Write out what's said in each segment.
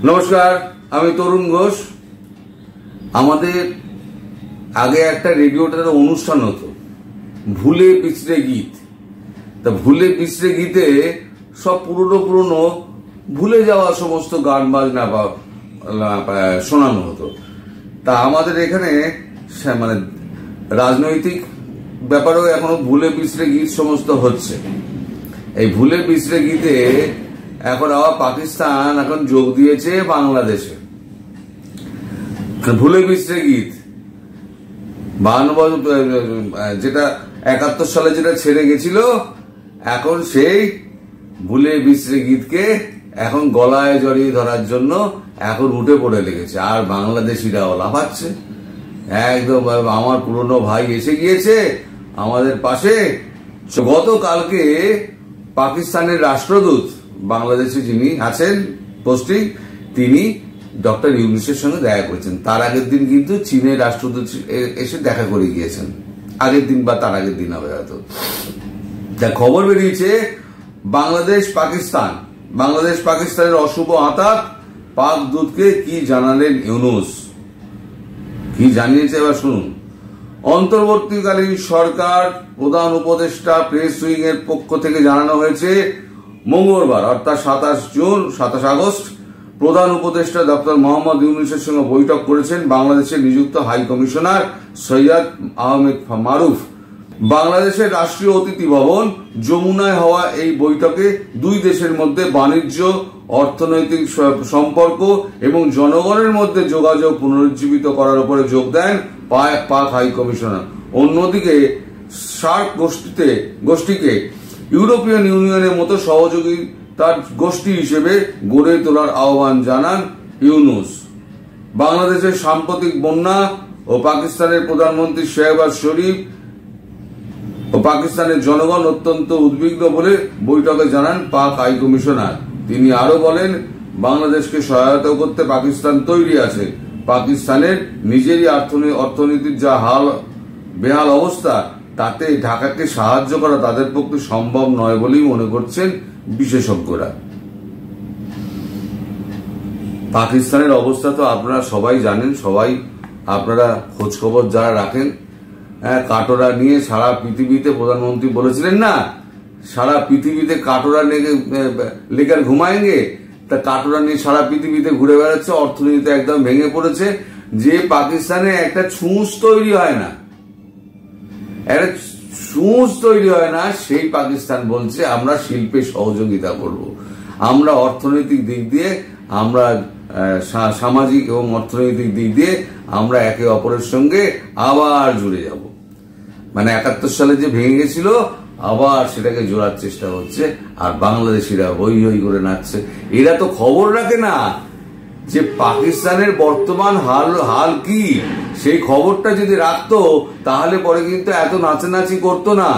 নমস্কার, আমি তরুণ ঘোষ। আমাদের আগে একটা রেডিওটাতে অনুষ্ঠান হতো ভুলে বিছড়ে গীত। তা ভুলে বিছড়ে গীতে সব পুরনো ভুলে যাওয়া সমস্ত গান বাজনা বা শোনানো হতো। তা আমাদের এখানে মানে রাজনৈতিক ব্যাপারেও এখনো ভুলে বিছড়ে গীত সমস্ত হচ্ছে। এই ভুলে বিছড়ে গীতে এখন আবার পাকিস্তান এখন যোগ দিয়েছে বাংলাদেশে। ভুলে বিছড়ে গীত 52 বছর যেটা 71 সালে যেটা ছেড়ে গেছিল, এখন সেই ভুলে বিছড়ে গীতকে এখন গলায় জড়িয়ে ধরার জন্য এখন উঠে পড়ে লেগেছে। আর বাংলাদেশিরাও লাফাচ্ছে একদম। আমার পুরনো ভাই এসে গিয়েছে আমাদের পাশে। গতকালকে পাকিস্তানের রাষ্ট্রদূত বাংলাদেশে যিনি আছেন পোস্টিং, তিনি ডক্টর ইউনূসের সঙ্গে দেখা করেছেন। তার আগের দিন কিন্তু চীনের রাষ্ট্রদূত এসে দেখা করে গিয়েছেন। আগের দিন বা তার আগের দিন হবে হয়তো। যা খবর বেরিয়েছে, বাংলাদেশ পাকিস্তানের অশুভ আঁতাত। পাক দূতকে কি জানালেন ইউনূস, কি জানিয়েছে এবার শুনুন। অন্তর্বর্তীকালীন সরকার প্রধান উপদেষ্টা প্রেস উইং এর পক্ষ থেকে জানানো হয়েছে, মঙ্গলবার অর্থাৎ 27 আগস্ট প্রধান উপদেষ্টা ডক্টর মোহাম্মদ ইউনূসের সঙ্গে বৈঠক করেছেন বাংলাদেশের নিযুক্ত হাই কমিশনার সৈয়দ আহমেদ মারুফ। বাংলাদেশের রাষ্ট্রীয় অতিথি ভবন যমুনায় হওয়া এই বৈঠকে দুই দেশের মধ্যে বাণিজ্য, অর্থনৈতিক সম্পর্ক এবং জনগণের মধ্যে যোগাযোগ পুনরুজ্জীবিত করার উপরে যোগ দেন পাক হাই কমিশনার। অন্যদিকে সার্ক গোষ্ঠীকে ইউরোপিয়ান ইউনিয়নের মতো সহযোগিতার গোষ্ঠী হিসেবে গড়ে তোলার আহ্বান জানান ইউনূস। বাংলাদেশের সাম্প্রতিক বন্যা ও পাকিস্তানের প্রধানমন্ত্রী শেহবাজ শরীফ ও পাকিস্তানের জনগণ অত্যন্ত উদ্বিগ্ন বলে বৈঠকে জানান পাক হাই কমিশনার। তিনি আরো বলেন, বাংলাদেশকে সহায়তা করতে পাকিস্তান তৈরি আছে। পাকিস্তানের নিজেরই অর্থনীতির যা বেহাল অবস্থা, তাতে ঢাকাকে সাহায্য করা তাদের পক্ষে সম্ভব নয় বলেই মনে করছেন বিশেষজ্ঞরা। পাকিস্তানের অবস্থা তো আপনারা সবাই জানেন, সবাই আপনারা খোঁজ খবর যারা রাখেন। কাটোরা নিয়ে সারা পৃথিবীতে প্রধানমন্ত্রী বলেছিলেন না, সারা পৃথিবীতে কাটোরা লেকার ঘুমায়েঙ্গে। তা কাটোরা নিয়ে সারা পৃথিবীতে ঘুরে বেড়াচ্ছে, অর্থনীতি একদম ভেঙে পড়েছে। যে পাকিস্তানে একটা ছুঁচ তৈরি হয় না, সেই পাকিস্তান বলছে আমরা শিল্পে সহযোগিতা করব, আমরা অর্থনৈতিক দিক দিয়ে, আমরা সামাজিক এবং অর্থনৈতিক দিক দিয়ে আমরা একে অপরের সঙ্গে আবার জুড়ে যাব। মানে 71 সালে যে ভেঙে গেছিল, আবার সেটাকে জোড়ার চেষ্টা হচ্ছে। আর বাংলাদেশিরা হই হই করে নাচছে। এরা তো খবর রাখে না যে পাকিস্তানের বর্তমান হাল কি। সেই খবরটা যদি রাখতো তাহলে পরে কিন্তু এত নাচানাচি করতো না।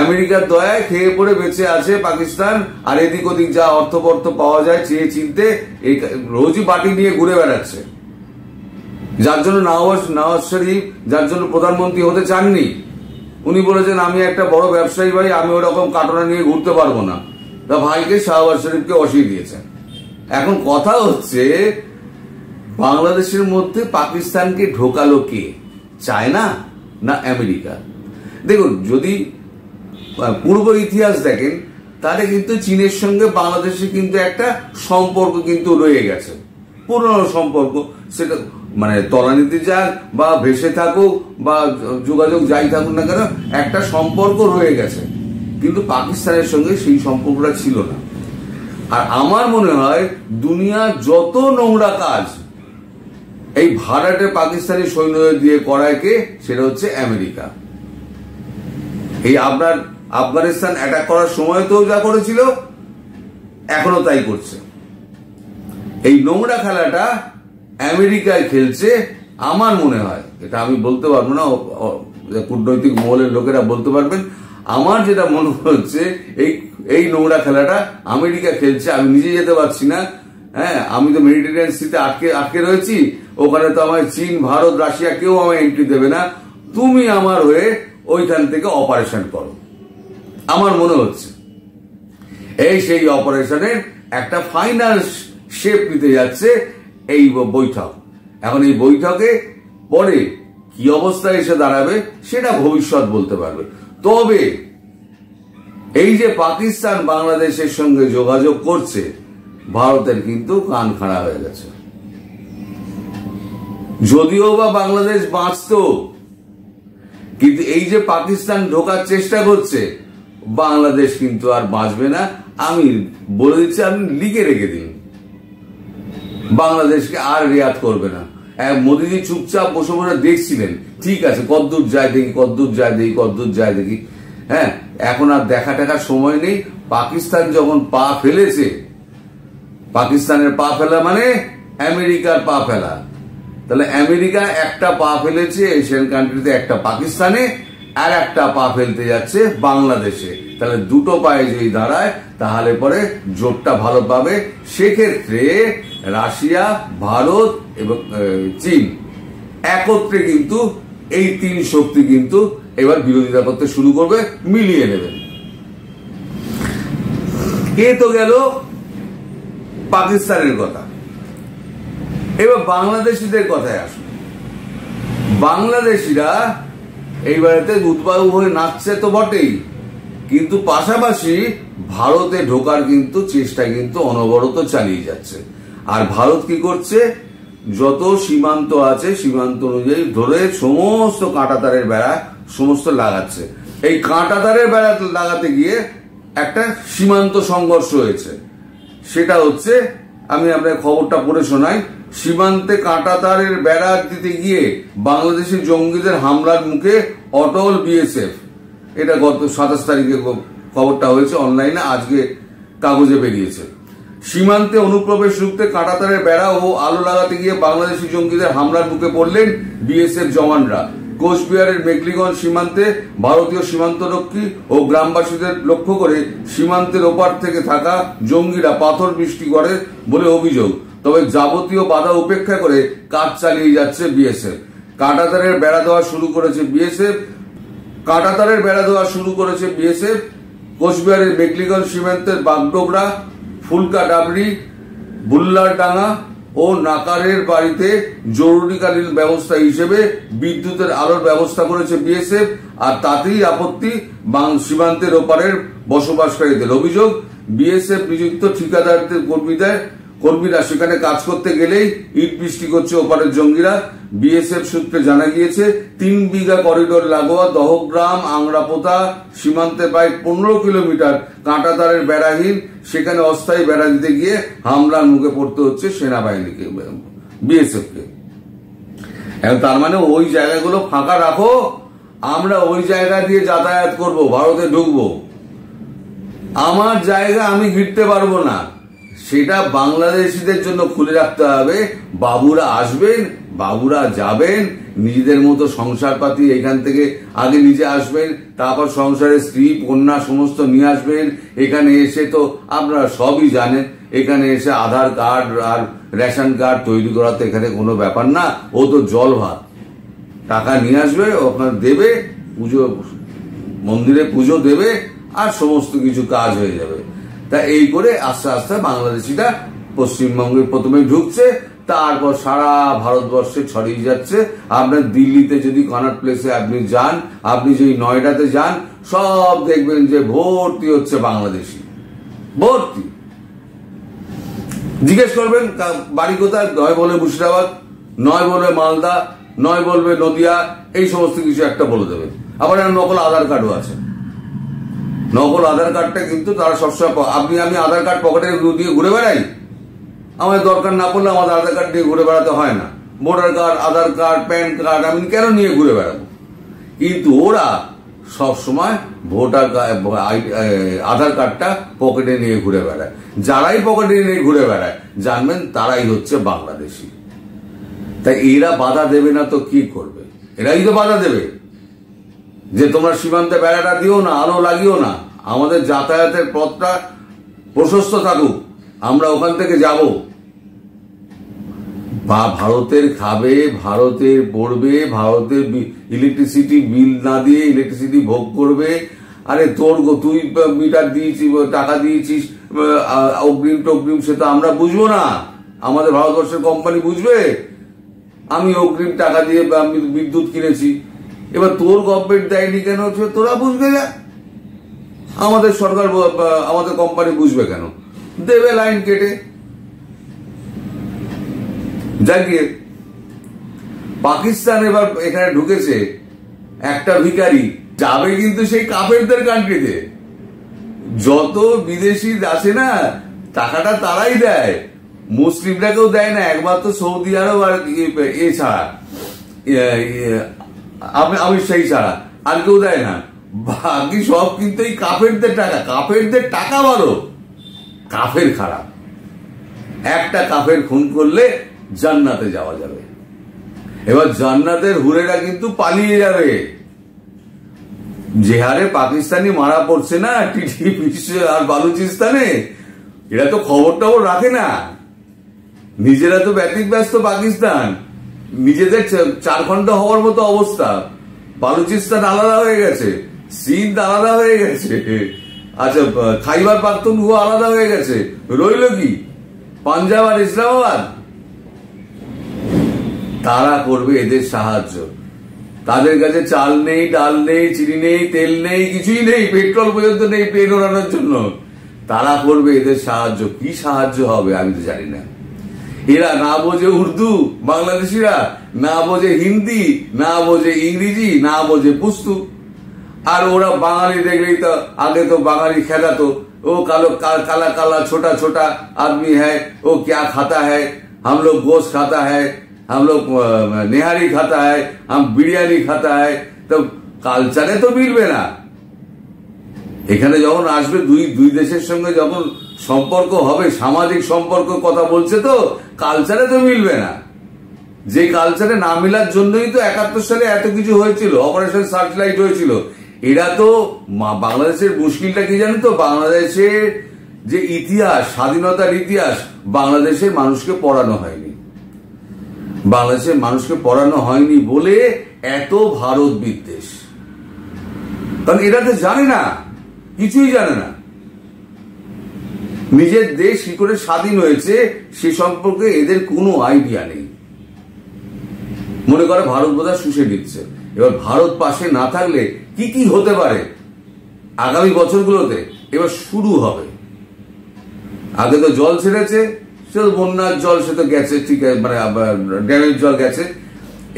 আমেরিকার দয়ায় খেয়ে পড়ে বেঁচে আছে পাকিস্তান, আর এদিক ওদিক যা অর্থ পাওয়া যায় চেয়ে চিনতে রোজই বাটি নিয়ে ঘুরে বেড়াচ্ছে। যার জন্য নওয়াজ শরীফ, যার জন্য প্রধানমন্ত্রী হতে চাননি, উনি বলেছেন আমি একটা বড় ব্যবসায়ী ভাই, আমি ওরকম কাটোরা নিয়ে ঘুরতে পারবো না। তা ভাইকে শাহবাজ শরীফকে বসিয়ে দিয়েছেন। এখন কথা হচ্ছে, বাংলাদেশের মধ্যে পাকিস্তানকে ঢোকালো কে? চায়না না আমেরিকা? দেখুন, যদি পূর্ব ইতিহাস দেখেন তাহলে কিন্তু চীনের সঙ্গে বাংলাদেশের কিন্তু একটা সম্পর্ক কিন্তু রয়ে গেছে, পুরনো সম্পর্ক। সেটা মানে তলানিতে যাক বা ভেসে থাকুক বা যোগাযোগ যাই থাকুক না কেন, একটা সম্পর্ক রয়ে গেছে। কিন্তু পাকিস্তানের সঙ্গে সেই সম্পর্কটা ছিল না। আর আমার মনে হয় দুনিয়ার যত নোংরা কাজ এই ভাড়াটে পাকিস্তানি সৈন্যদের দিয়ে করায় কে? সেটা হচ্ছে আমেরিকা। এই আপনার আফগানিস্তান অ্যাটাক করার সময় তো যা করেছিল, এখনো তাই করছে। এই নোংরা খেলাটা আমেরিকায় খেলছে আমার মনে হয়। এটা আমি বলতে পারবো না, কূটনৈতিক মহলের লোকেরা বলতে পারবেন। আমার যেটা মনে হচ্ছে এই নোংরা খেলাটা আমেরিকা খেলছে। আমি নিজে যেতে পারছি না। আমি তো মেডিটেরিয়ান সিতে আটকে রয়েছি। ওখানে তো আমার চীন, ভারত, রাশিয়া কেউ আমার এন্ট্রি দেবে না। তুমি আমার হয়ে ওইখান থেকে অপারেশন করো। আমার মনে হচ্ছে এই সেই অপারেশনের একটা ফাইনাল শেপ নিতে যাচ্ছে এই বৈঠক। এখন এই বৈঠকে পরে কি অবস্থায় এসে দাঁড়াবে সেটা ভবিষ্যৎ বলতে পারবে। তবে এই যে পাকিস্তান বাংলাদেশের সঙ্গে যোগাযোগ করছে, ভারতের কিন্তু কান খাড়া হয়ে গেছে। যদিও বা বাংলাদেশ বাঁচত, কিন্তু এই যে পাকিস্তান ঢোকার চেষ্টা করছে, বাংলাদেশ কিন্তু আর বাঁচবে না। আমি বলে দিচ্ছি, আপনি লিখে রেখে দিন, বাংলাদেশকে আর রেয়াত করবে না। মোদীজি চুপচাপ বসে বসে দেখছিলেন, ঠিক আছে কদ্দূর যায় দেখি, কদ্দূর যায় দেখি, কদ্দূর যায় দেখি। হ্যাঁ, এখন আর দেখা টাকার সময় নেই। পাকিস্তান যখন পা ফেলেছে, পাকিস্তানের পা ফেলা মানে আমেরিকার পা ফেলা। তাহলে আমেরিকা একটা পা ফেলেছে এশিয়ান কান্ট্রিতে, একটা পাকিস্তানে, আর একটা পা ফেলতে যাচ্ছে বাংলাদেশে। তাহলে দুটো পায়ে যদি দাঁড়ায় তাহলে পরে জোটটা ভালো পাবে। সেক্ষেত্রে রাশিয়া, ভারত এবং চীন একত্রে কিন্তু এই তিন শক্তি কিন্তু এবার বিরোধিতা করতে শুরু করবে, মিলিয়ে নেবেন। এ তো গেল পাকিস্তানের কথা। এবার বাংলাদেশিদের কথায় আসুন। বাংলাদেশিরা এইবারেতে উদ্বায়ু হয়ে নাচছে তো বটেই, কিন্তু পাশাপাশি ভারতে ঢোকার কিন্তু চেষ্টা কিন্তু অনবরত চালিয়ে যাচ্ছে। আর ভারত কি করছে, যত সীমান্ত আছে সীমান্ত অনুযায়ী ধরে সমস্ত কাঁটাতারের বেড়া সমস্ত লাগাচ্ছে। এই কাঁটাতারের বেড়া লাগাতে গিয়ে একটা সীমান্ত সংঘর্ষ হয়েছে। সেটা হচ্ছে, আমি আপনার খবরটা পড়ে শোনাই। সীমান্তে কাঁটাতারের বেড়া দিতে গিয়ে বাংলাদেশি জঙ্গিদের হামলার মুখে অটল বিএসএফ। এটা গত 27 তারিখে খবরটা হয়েছে অনলাইনে, আজকে কাগজে বেরিয়েছে। সীমান্তে অনুপ্রবেশ রুখতে কাঁটাতারের বেড়া ও আলো লাগাতে গিয়ে বাংলাদেশি জঙ্গিদের হামলার মুখে পড়লেন বিএসএফ জওয়ানরা। কোচবিহারের মেঘলিগঞ্জ সীমান্তে ভারতীয় সীমান্তরক্ষী ও গ্রামবাসীদের লক্ষ্য করে সীমান্তের ওপার থেকে থাকা জঙ্গিরা পাথর বৃষ্টি করে বলে অভিযোগ। তবে যাবতীয় বাধা উপেক্ষা করে কাজ চালিয়ে যাচ্ছে বিএসএফ। কাঁটাতারের বেড়া দেওয়া শুরু করেছে বিএসএফ। কোচবিহারের মেঘলিগঞ্জ সীমান্তের বাগডোগরা, ফুলকা ডাবরি, বুল্লারডাঙ্গা ও নাকারের বাড়িতে জরুরিকালীন ব্যবস্থা হিসেবে বিদ্যুতের আলোর ব্যবস্থা করেছে বিএসএফ। আর তাতেই আপত্তি সীমান্তের ওপারের বসবাসকারীদের। অভিযোগ, বিএসএফ নিযুক্ত ঠিকাদারদের কর্মীরা সেখানে কাজ করতে গেলেই ইট বৃষ্টি করছে ওপারের জঙ্গিরা। বিএসএফ সূত্রে জানা গিয়েছে, 3 বিঘা করিডোর লাগোয়া দহগ্রাম আংরাপোতা সীমান্তে প্রায় 15 কিলোমিটার কাঁটাতারের বেড়াহীন, সেখানে অস্থায়ী বেড়া দিতে গিয়ে হামলার মুখে পড়তে হচ্ছে সেনাবাহিনীকে, বিএসএফকে। তার মানে ওই জায়গাগুলো ফাঁকা রাখো, আমরা ওই জায়গা দিয়ে যাতায়াত করব, ভারতে ঢুকবো। আমার জায়গা আমি ঘিরতে পারবো না, সেটা বাংলাদেশিদের জন্য খুলে রাখতে হবে। বাবুরা আসবেন, বাবুরা যাবেন, নিজেদের মতো সংসারপাতি এখান থেকে আগে নিজে আসবেন, তারপর সংসারের স্ত্রী কন্যা সমস্ত নিয়ে আসবেন। এখানে এসে তো আপনারা সবই জানেন, এখানে এসে আধার কার্ড আর রেশন কার্ড তৈরি করা তো এখানে কোনো ব্যাপার না। ও তো জল ভাত, টাকা নিয়ে আসবে, আপনার দেবে, পুজো মন্দিরে পুজো দেবে, আর সমস্ত কিছু কাজ হয়ে যাবে। তা এই করে আস্তে আস্তে বাংলাদেশিরা পশ্চিমবঙ্গে প্রথমে ঢুকছে, তারপর সারা ভারতবর্ষে ছড়িয়ে যাচ্ছে। আপনার দিল্লিতে যদি কনট প্লেসে আপনি যান, আপনি যদি নয়ডাতে যান, সব দেখবেন যে ভর্তি হচ্ছে বাংলাদেশি, ভর্তি। জিজ্ঞেস করবেন বাড়ি কোথায়, নয় বলে মুর্শিদাবাদ, নয় বলবে মালদা, নয় বলবে নদিয়া, এই সমস্ত কিছু একটা বলে দেবেন। আবার নকল আধার কার্ডও আছে। নকল আধার কার্ডটা কিন্তু তারা সবসময়, আমি আধার কার্ড পকেটে দিয়ে ঘুরে বেড়াই, আমার দরকার না পড়লে আমার আধার কার্ড নিয়ে ঘুরে বেড়াতে হয় না। ভোটার কার্ড, আধার কার্ড, প্যান কার্ড আমি কেন নিয়ে ঘুরে বেড়াবো? কিন্তু ওরা সবসময় আধার কার্ডটা পকেটে নিয়ে ঘুরে বেড়ায়। যারাই পকেটে নিয়ে ঘুরে বেড়ায় জানবেন তারাই হচ্ছে বাংলাদেশি। তাই এরা বাধা দেবে না তো কি করবে? এরাই তো বাধা দেবে যে তোমরা সীমান্তে বেড়াটা দিও না, আলো লাগিও না, আমাদের যাতায়াতের পথটা প্রশস্ত থাকুক, আমরা ওখান থেকে যাব। বা ভারতের খাবে, ভারতের পড়বে, ভারতের ইলেকট্রিসিটি বিল না দিয়ে ইলেকট্রিসিটি ভোগ করবে। আরে তুই মিটার দিয়েছিস, টাকা দিয়েছিস, অগ্রিম টগ্রিম সে তো আমরা বুঝবো না, আমাদের ভারতবর্ষের কোম্পানি বুঝবে। আমি অগ্রিম টাকা দিয়ে আমি বিদ্যুৎ কিনেছি, এবার তোর গভর্নমেন্ট দেয়নি কেন তোরা বুঝবে না, আমাদের সরকার আমাদের কোম্পানি বুঝবে কেন, দেবে লাইন কেটে। যাকে পাকিস্তান এবার এখানে ঢুকেছে একটা ভিখারি, যাবে কিন্তু সেই কাফেরদের কান্ট্রিতে। যত বিদেশি আসে না টাকাটা তারাই দেয়, মুসলিমরা কেউ দেয় না, একমাত্র সৌদি আরব আর এ ছাড়া আমির শাহী ছাড়া আর কেউ দেয় না, বাকি সব কিন্তু এই কাফেরদের টাকা। কাফেরদের টাকা বলো, কাফের খারাপ। একটা কাফের খুন করলে জান্নাতে যাওয়া যাবে, এবার জান্নাতের হুরেরা কিন্তু পালিয়ে যাবে। যে হারে পাকিস্তানি মারা পড়ছে না টিটি আর বালুচিস্তানে, এরা তো খবর টবর রাখে না, নিজেরা তো ব্যতিব্যস্ত। পাকিস্তান নিজেদের চারখণ্ড হওয়ার মতো অবস্থা, বালুচিস্তান আলাদা হয়ে গেছে, সিন্ধ আলাদা হয়ে গেছে, আচ্ছা খাইবার পাখতুনখোয়া আলাদা হয়ে গেছে, রইল কি পাঞ্জাব আর ইসলামাবাদ। তারা করবে এদের সাহায্য, তাদের কাছে চাল নেই, ডাল নেই, চিনি নেই, তেল নেই, কিছুই নেই, পেট্রোল পর্যন্ত নেই প্লেন ওড়ানোর জন্য। তারা করবে এদের সাহায্য। কি সাহায্য হবে আমি তো জানি না। এরা না বোঝে উর্দু, বাংলাদেশিরা না বোঝে হিন্দি, না বোঝে ইংরেজি, না বোঝে পুস্তু। আর ওরা বাঙালি দেখলেই তো আগে তো বাঙালি খেলাতো, ও কালো काला काला छोटा छोटा आदमी है, वो क्या खाता है, हम लोग गोश्त खाता है, हम लोग नेहारी खाता है, हम बिरयानी खाता है। তো কালচারে তো মিলবে না। এখানে যখন আসবে দুই দেশের সঙ্গে যখন সম্পর্ক হবে, সামাজিক সম্পর্ক কথা বলছে, তো কালচারে তো মিলবে না। যে কালচারে না মিলার জন্যই তো 71 সালে এত কিছু হয়েছিল, অপারেশন সার্চলাইট হয়েছিল। এরা তো বাংলাদেশের মুশকিলটা কি জানো তো, বাংলাদেশের যে ইতিহাস, স্বাধীনতার ইতিহাস বাংলাদেশের মানুষকে পড়ানো হয়নি। বাংলাদেশের মানুষকে পড়ানো হয়নি বলে এত ভারত বিদ্বেষ। কারণ এরা তো জানে না, কিছুই জানে না। নিজের দেশ কি করে স্বাধীন হয়েছে সে সম্পর্কে এদের কোনো আইডিয়া নেই। মনে করে ভারত বোধহয় শুষে দিচ্ছে। এবার ভারত পাশে না থাকলে কি কি হতে পারে আগামী বছরগুলোতে, এবার শুরু হবে। আগে তো জল ছেড়েছে, সে তো বন্যার জল, সে তো গেছে, ঠিক আছে, মানে ড্যামের জল গেছে।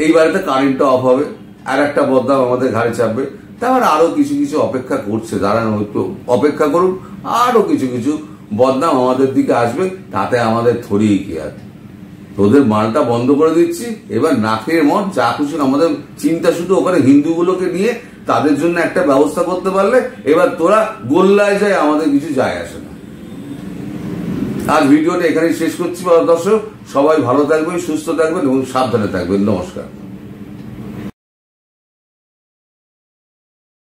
এইবারে তো কারেন্টটা অফ হবে, আর একটা বদনাম আমাদের ঘাড়ে চাপবে। তারপর আরো কিছু কিছু অপেক্ষা করছে, দাঁড়ানো একটু অপেক্ষা করুন, আরো কিছু কিছু বদনাম আমাদের দিকে আসবে, তাতে আমাদের থরিয়ে কি আর। তোদের মালটা বন্ধ করে দিচ্ছি, এবার নাকের মঠ যা কিছু আমাদের চিন্তা শুধু ওখানে হিন্দুগুলোকে নিয়ে তাদের জন্য একটা ব্যবস্থা করতে পারলে এবার তোরা গোল্লায় যায়, আমাদের কিছু যায় আসে না। আজ ভিডিওটা এখানেই শেষ করছি দর্শক। সবাই ভালো থাকবেন, সুস্থ থাকবেন এবং সাবধানে থাকবেন। নমস্কার।